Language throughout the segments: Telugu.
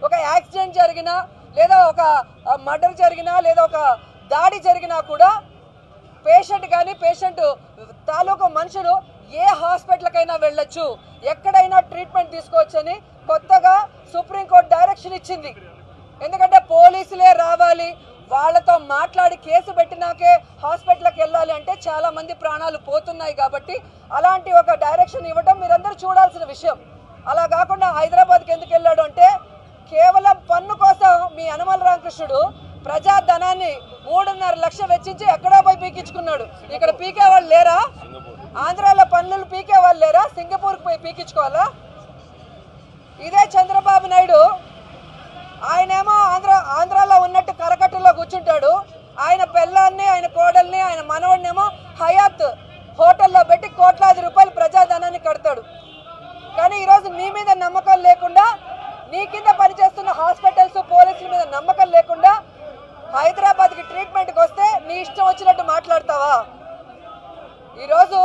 ఒక యాక్సిడెంట్ జరిగినా లేదా ఒక మర్డర్ జరిగినా లేదా ఒక దాడి జరిగినా కూడా పేషెంట్ కానీ పేషెంట్ తాలూకు మనుషులు ఏ హాస్పిటల్కైనా వెళ్ళొచ్చు, ఎక్కడైనా ట్రీట్మెంట్ తీసుకోవచ్చని కొత్తగా సుప్రీంకోర్టు డైరెక్షన్ ఇచ్చింది. ఎందుకంటే పోలీసులే రావాలి, వాళ్ళతో మాట్లాడి కేసు పెట్టినాకే హాస్పిటల్కి వెళ్ళాలి అంటే చాలా మంది ప్రాణాలు పోతున్నాయి. కాబట్టి అలాంటి ఒక డైరెక్షన్ ఇవ్వడం మీరందరూ చూడాల్సిన విషయం. అలా కాకుండా హైదరాబాద్కి ఎందుకు వెళ్ళాడు అంటే కేవలం పన్ను కోసం మీ యనమల రామకృష్ణుడు ప్రజాధనాన్ని 3.5 లక్షలు వెచ్చించి ఎక్కడో పోయి పీకించుకున్నాడు. ఇక్కడ పీకే వాళ్ళు లేరా? ఆంధ్రాలో పన్నులు పీకే వాళ్ళు లేరా? సింగపూర్కి పోయి పీకించుకోవాలా? ఇదే చంద్రబాబు నాయుడు ఆయనేమో ఆంధ్రాలో ఉన్నట్టు కరకట్టులో కూర్చుంటాడు. ఆయన పెళ్ళాన్ని, ఆయన కోడల్ని, ఆయన మనవడినేమో హయాత్ హోటల్లో పెట్టి కోట్లాది రూపాయలు ప్రజాధనాన్ని కడతాడు. కానీ ఈరోజు నీ మీద నమ్మకం లేకుండా, నీ కింద పనిచేస్తున్న హాస్పిటల్స్ పోలీసుల మీద నమ్మకం లేకుండా హైదరాబాద్కి ట్రీట్మెంట్కి వస్తే నీ ఇష్టం వచ్చినట్టు మాట్లాడతావా? ఈరోజు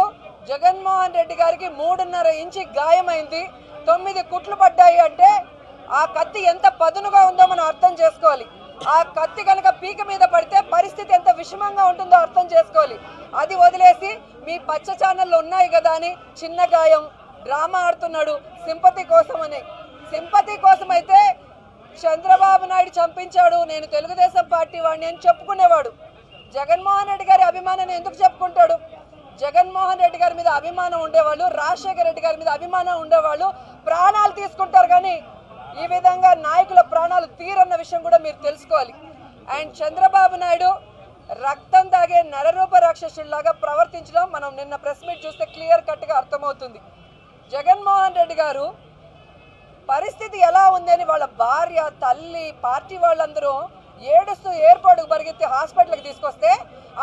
జగన్మోహన్ రెడ్డి గారికి 3.5 ఇంచి గాయమైంది, 9 కుట్లు పడ్డాయి అంటే ఆ కత్తి ఎంత పదునుగా ఉందో మనం అర్థం చేసుకోవాలి. ఆ కత్తి కనుక పీక మీద పడితే పరిస్థితి ఎంత విషమంగా ఉంటుందో అర్థం చేసుకోవాలి. అది వదిలేసి మీ పచ్చ ఛానళ్ళు ఉన్నాయి కదా అని చిన్న గాయం డ్రామా ఆడుతున్నాడు సింపతి కోసం అని. సింపతి కోసం అయితే చంద్రబాబు నాయుడు చంపించాడు, నేను తెలుగుదేశం పార్టీ వాడిని అని చెప్పుకునేవాడు. జగన్మోహన్ రెడ్డి గారి అభిమానాన్ని ఎందుకు చెప్పుకుంటాడు? జగన్మోహన్ రెడ్డి గారి మీద అభిమానం ఉండేవాళ్ళు, రాజశేఖర రెడ్డి గారి మీద అభిమానం ఉండేవాళ్ళు ప్రాణాలు తీసుకుంటారు. కానీ ఈ విధంగా నాయకుల ప్రాణాలు తీరన్న విషయం కూడా మీరు తెలుసుకోవాలి. అండ్ చంద్రబాబు నాయుడు రక్తం తాగే నరరూప రాక్షసుడిలాగా ప్రవర్తించడం మనం నిన్న ప్రెస్ మీట్ చూస్తే క్లియర్ కట్గా అర్థమవుతుంది. జగన్మోహన్ రెడ్డి గారు పరిస్థితి ఎలా ఉందని వాళ్ళ భార్య, తల్లి, పార్టీ వాళ్ళందరూ ఏడుస్తూ ఎయిర్పోర్ట్కి పరిగెత్తి హాస్పిటల్కి తీసుకొస్తే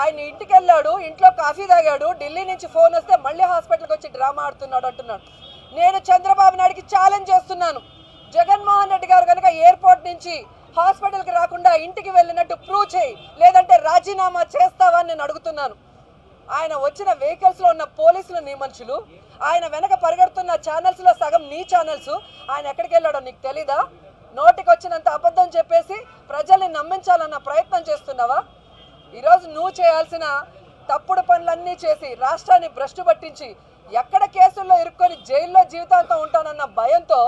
ఆయన ఇంటికి వెళ్ళాడు, ఇంట్లో కాఫీ తాగాడు, ఢిల్లీ నుంచి ఫోన్ వస్తే మళ్ళీ హాస్పిటల్కి వచ్చి డ్రామా ఆడుతున్నాడు అంటున్నాడు. నేను చంద్రబాబు నాయుడికి ఛాలెంజ్ చేస్తున్నాను, జగన్మోహన్ రెడ్డి గారు కనుక ఎయిర్పోర్ట్ నుంచి హాస్పిటల్కి రాకుండా ఇంటికి వెళ్ళినట్టు ప్రూవ్ చేయి, లేదంటే రాజీనామా చేస్తావా అని నేను అడుగుతున్నాను. ఆయన వచ్చిన వెహికల్స్లో ఉన్న పోలీసులు నీ మనుషులు, ఆయన వెనక పరిగెడుతున్న ఛానల్స్లో సగం నీ ఛానల్స్. ఆయన ఎక్కడికి వెళ్ళాడో నీకు తెలీదా? నోటికి వచ్చినంత అబద్ధం చెప్పేసి ప్రజల్ని నమ్మించాలన్న ప్రయత్నం చేస్తున్నావా? ఈరోజు నువ్వు చేయాల్సిన తప్పుడు పనులన్నీ చేసి రాష్ట్రాన్ని భ్రష్టు పట్టించి ఎక్కడ కేసుల్లో ఇరుక్కొని జైల్లో జీవితాంతం ఉంటానన్న భయంతో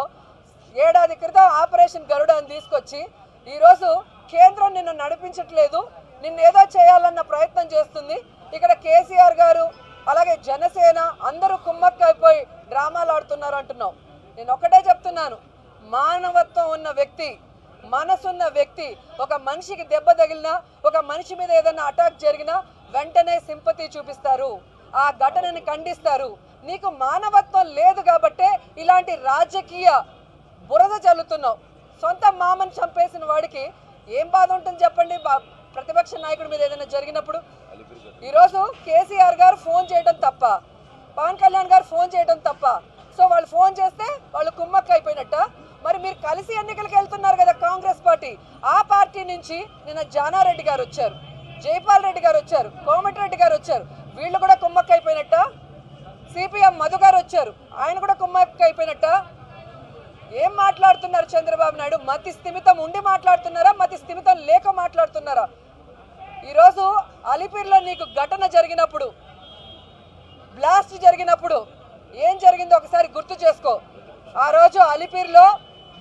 ఏడాది క్రితం ఆపరేషన్ గరుడ అని తీసుకొచ్చి ఈరోజు కేంద్రం నిన్ను నడిపించట్లేదు, నిన్నేదో చేయాలన్న ప్రయత్నం చేస్తుంది. ఇక్కడ కేసీఆర్ గారు అలాగే జనసేన అందరూ కుమ్మక్కైపోయి డ్రామాలు ఆడుతున్నారు అంటున్నావు. నేను ఒకటే చెప్తున్నాను, మానవత్వం ఉన్న వ్యక్తి, మనసున్న వ్యక్తి ఒక మనిషికి దెబ్బ తగిలినా, ఒక మనిషి మీద ఏదైనా అటాక్ జరిగినా వెంటనే సింపతి చూపిస్తారు, ఆ ఘటనని ఖండిస్తారు. నీకు మానవత్వం లేదు కాబట్టే ఇలాంటి రాజకీయ బురద చల్లుతున్నావు. సొంత మామని చంపేసిన వాడికి ఏం బాధ ఉంటుంది చెప్పండి? ప్రతిపక్ష నాయకుడి మీద ఏదైనా జరిగినప్పుడు. ఈరోజు కేసీఆర్ గారు ఫోన్ చేయడం తప్ప, పవన్ కళ్యాణ్ గారు ఫోన్ చేయడం తప్ప. సో వాళ్ళు ఫోన్ చేస్తే వాళ్ళు కుమ్మక్క అయిపోయినట్ట. మరి మీరు కలిసి ఎన్నికలకు వెళ్తున్నారు కదా కాంగ్రెస్ పార్టీ, ఆ పార్టీ నుంచి నిన్న జానారెడ్డి గారు వచ్చారు, జైపాల్ రెడ్డి గారు వచ్చారు, కోమటిరెడ్డి గారు వచ్చారు, వీళ్ళు కూడా కుమ్మక్క అయిపోయినట్ట. సిపిఎం మధు గారు వచ్చారు, ఆయన కూడా కుమ్మక్క అయిపోయినట్ట. ఏం మాట్లాడుతున్నారు చంద్రబాబు నాయుడు? మతి స్థిమితం ఉండి మాట్లాడుతున్నారా, మతి స్థిమితం లేక మాట్లాడుతున్నారా? ఈరోజు అలిపిరిలో నీకు ఘటన జరిగినప్పుడు, బ్లాస్ట్ జరిగినప్పుడు ఏం జరిగిందో ఒకసారి గుర్తు చేసుకో. ఆ రోజు అలిపిరిలో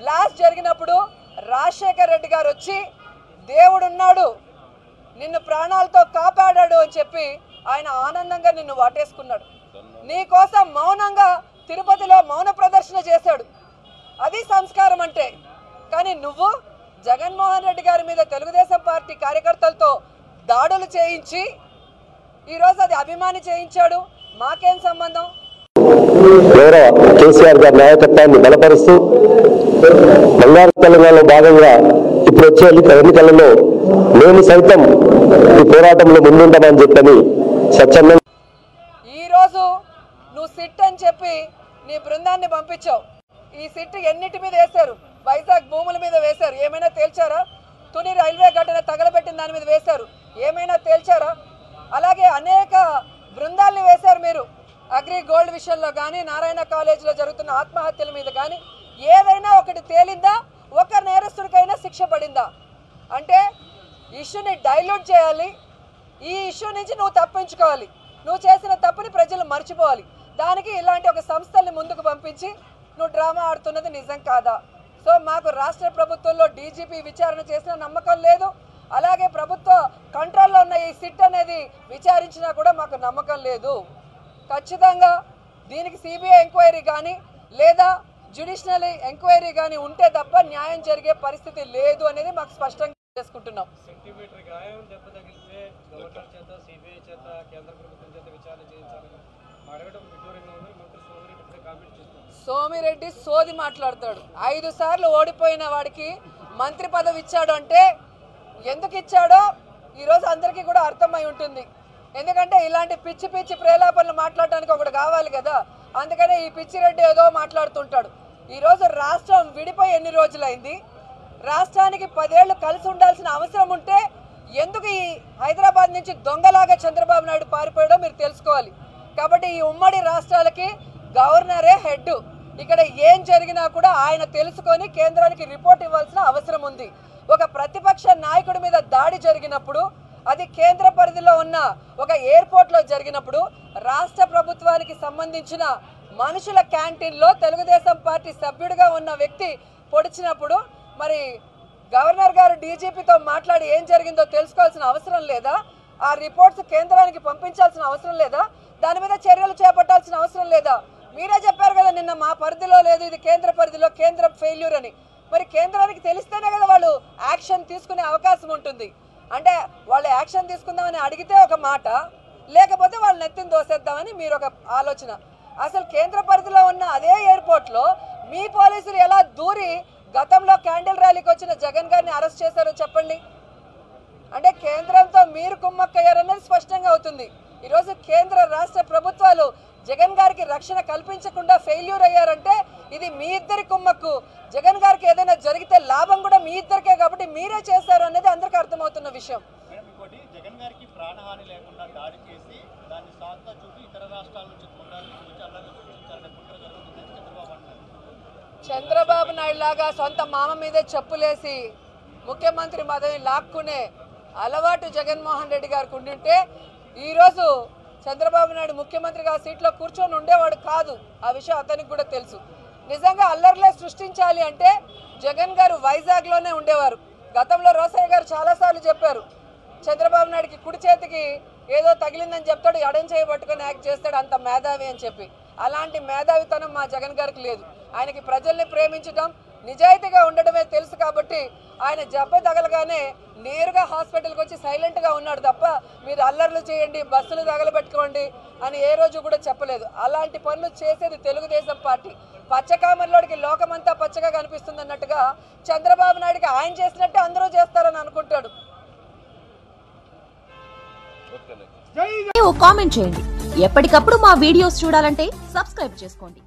బ్లాస్ట్ జరిగినప్పుడు రాజశేఖర రెడ్డి గారు వచ్చి దేవుడున్నాడు, నిన్ను ప్రాణాలతో కాపాడాడు అని చెప్పి ఆయన ఆనందంగా నిన్ను వాటేసుకున్నాడు. నీ కోసం మౌనంగా తిరుపతిలో మౌన ప్రదర్శన చేశాడు. అది సంస్కారం అంటే. కానీ నువ్వు జగన్మోహన్ రెడ్డి గారి మీద తెలుగుదేశం పార్టీ కార్యకర్తలతో దాడులు చేయించి ఈరోజు అది అభిమాని చేయించాడు. మాకేం సంబంధం? గౌరవ కేసీఆర్ గారి నాయకత్వాన్ని బలపరుస్తూ బంగారు తెలంగాణలో భాగంగా ఇప్పుడు వచ్చే ఎన్నికలలో మేము సైతం ఈ పోరాటంలో ముందుంటామని చెప్పని స్వచ్ఛందంగా ఈరోజు నువ్వు సిట్ అని చెప్పి నీ బృందాన్ని పంపించావు. ఈ సిట్ ఎన్నిటి మీద వేశారు? వైజాగ్ భూముల మీద వేశారు, ఏమైనా తేల్చారా? తుని రైల్వే ఘటన తగలబెట్టిన దాని మీద వేశారు, ఏమైనా తేల్చారా? అలాగే అనేక బృందాల్ని వేశారు మీరు, అగ్రి గోల్డ్ విషయంలో కానీ నారాయణ కాలేజీలో జరుగుతున్న ఆత్మహత్యల మీద కానీ ఏదైనా ఒకటి తేలిందా? ఒక నేరస్తుడికైనా శిక్ష పడిందా? అంటే ఇష్యూని డైల్యూట్ చేయాలి, ఈ ఇష్యూ నుంచి నువ్వు తప్పించుకోవాలి, నువ్వు చేసిన తప్పుని ప్రజలు మర్చిపోవాలి. దానికి ఇలాంటి ఒక సంస్థల్ని ముందుకు పంపించి నువ్వు డ్రామా ఆడుతున్నది నిజం కాదా? సో మాకు రాష్ట్ర ప్రభుత్వంలో డీజీపీ విచారణ చేసిన నమ్మకం లేదు. అలాగే ప్రభుత్వ కంట్రోల్లో ఉన్న ఈ సిట్ అనేది విచారించినా కూడా మాకు నమ్మకం లేదు. ఖచ్చితంగా దీనికి సిబిఐ ఎంక్వైరీ కానీ లేదా జ్యుడిషియల్ ఎంక్వైరీ కానీ ఉంటే తప్ప న్యాయం జరిగే పరిస్థితి లేదు అనేది మాకు స్పష్టంగా చేసుకుంటున్నాం. సోమిరెడ్డి సోది మాట్లాడతాడు. 5 సార్లు ఓడిపోయిన వాడికి మంత్రి పదవి ఇచ్చాడు అంటే ఎందుకు ఇచ్చాడో ఈరోజు అందరికీ కూడా అర్థమై ఉంటుంది. ఎందుకంటే ఇలాంటి పిచ్చి పిచ్చి ప్రేలాపనలు మాట్లాడడానికి ఒకటి కావాలి కదా, అందుకనే ఈ పిచ్చిరెడ్డి ఏదో మాట్లాడుతుంటాడు. ఈరోజు రాష్ట్రం విడిపోయి ఎన్ని రోజులైంది? రాష్ట్రానికి 10 ఏళ్ళు కలిసి ఉండాల్సిన అవసరం ఉంటే ఎందుకు ఈ హైదరాబాద్ నుంచి దొంగలాగా చంద్రబాబు నాయుడు పారిపోయాడో మీరు తెలుసుకోవాలి. కాబట్టి ఈ ఉమ్మడి రాష్ట్రాలకి గవర్నరే హెడ్. ఇక్కడ ఏం జరిగినా కూడా ఆయన తెలుసుకొని కేంద్రానికి రిపోర్ట్ ఇవ్వాల్సిన అవసరం ఉంది. ఒక ప్రతిపక్ష నాయకుడి మీద దాడి జరిగినప్పుడు, అది కేంద్ర పరిధిలో ఉన్న ఒక ఎయిర్పోర్ట్లో జరిగినప్పుడు, రాష్ట్ర ప్రభుత్వానికి సంబంధించిన మనుషుల క్యాంటీన్లో తెలుగుదేశం పార్టీ సభ్యుడిగా ఉన్న వ్యక్తి పొడిచినప్పుడు మరి గవర్నర్ గారు డీజీపీతో మాట్లాడి ఏం జరిగిందో తెలుసుకోవాల్సిన అవసరం లేదా? ఆ రిపోర్ట్స్ కేంద్రానికి పంపించాల్సిన అవసరం లేదా? దాని మీద చర్యలు చేపట్టాల్సిన అవసరం లేదా? మీరే చెప్పారు కదా నిన్న, మా పరిధిలో లేదు, ఇది కేంద్ర పరిధిలో, కేంద్రం ఫెయిల్యూర్ అని. మరి కేంద్రానికి తెలిస్తేనే కదా వాళ్ళు యాక్షన్ తీసుకునే అవకాశం ఉంటుంది. అంటే వాళ్ళు యాక్షన్ తీసుకుందామని అడిగితే ఒక మాట, లేకపోతే వాళ్ళని ఎత్తిని దోసేద్దామని మీరు ఒక ఆలోచన. అసలు కేంద్ర పరిధిలో ఉన్న అదే ఎయిర్పోర్ట్లో మీ పోలీసులు ఎలా దూరి గతంలో క్యాండిల్ ర్యాలీకి వచ్చిన జగన్ గారిని అరెస్ట్ చేశారో చెప్పండి. అంటే కేంద్రంతో మీరు కుమ్మక్కయ్యారన్నది స్పష్టంగా అవుతుంది. ఈరోజు కేంద్ర రాష్ట్ర ప్రభుత్వాలు జగన్ గారికి రక్షణ కల్పించకుండా ఫెయిల్యూర్ అయ్యారంటే ఇది మీ ఇద్దరి కుమ్మక్కు. జగన్ గారికి ఏదైనా జరిగితే లాభం కూడా మీ ఇద్దరికే, కాబట్టి మీరే చేశారు అనేది అందరికీ అర్థమవుతున్న విషయం. జగన్ గారికి ప్రాణహాని లేకుండా దాడి చేసి దాన్ని సాకుగా చూపి ఇతర రాష్ట్రాల నుంచి చంద్రబాబు నాయుడు లాగా సొంత మామ మీదే చెప్పులేసి ముఖ్యమంత్రి పదవి లాక్కునే అలవాటు జగన్మోహన్ రెడ్డి గారికి ఉండింటే ఈరోజు చంద్రబాబు నాయుడు ముఖ్యమంత్రిగా సీట్లో కూర్చొని ఉండేవాడు కాదు. ఆ విషయం అతనికి కూడా తెలుసు. నిజంగా అల్లర్లే సృష్టించాలి అంటే జగన్ గారు వైజాగ్లోనే ఉండేవారు. గతంలో రోసయ్య గారు చాలాసార్లు చెప్పారు, చంద్రబాబు నాయుడికి కుడి చేతికి ఏదో తగిలిందని చెప్తాడు, ఎడం చేయి పట్టుకొని యాక్ట్ చేస్తాడు, అంత మేధావి అని చెప్పి. అలాంటి మేధావితనం మా జగన్ గారికి లేదు. ఆయనకి ప్రజల్ని ప్రేమించడం, నిజాయితీగా ఉండడమే తెలుసు. కాబట్టి ఆయన జబ్బ తగలగానే నేరుగా హాస్పిటల్కి వచ్చి సైలెంట్గా ఉన్నాడు తప్ప మీరు అల్లర్లు చేయండి, బస్సులు తగలబెట్టుకోండి అని ఏ రోజు కూడా చెప్పలేదు. అలాంటి పనులు చేసేది తెలుగుదేశం పార్టీ. పచ్చకామర్లోడికి లోకమంతా పచ్చగా కనిపిస్తుంది అన్నట్టుగా చంద్రబాబు నాయుడికి ఆయన చేసినట్టే అందరూ చేస్తారని అనుకుంటాడు. కామెంట్ చేయండి. ఎప్పటికప్పుడు మా వీడియోస్ చూడాలంటే సబ్స్క్రైబ్ చేసుకోండి.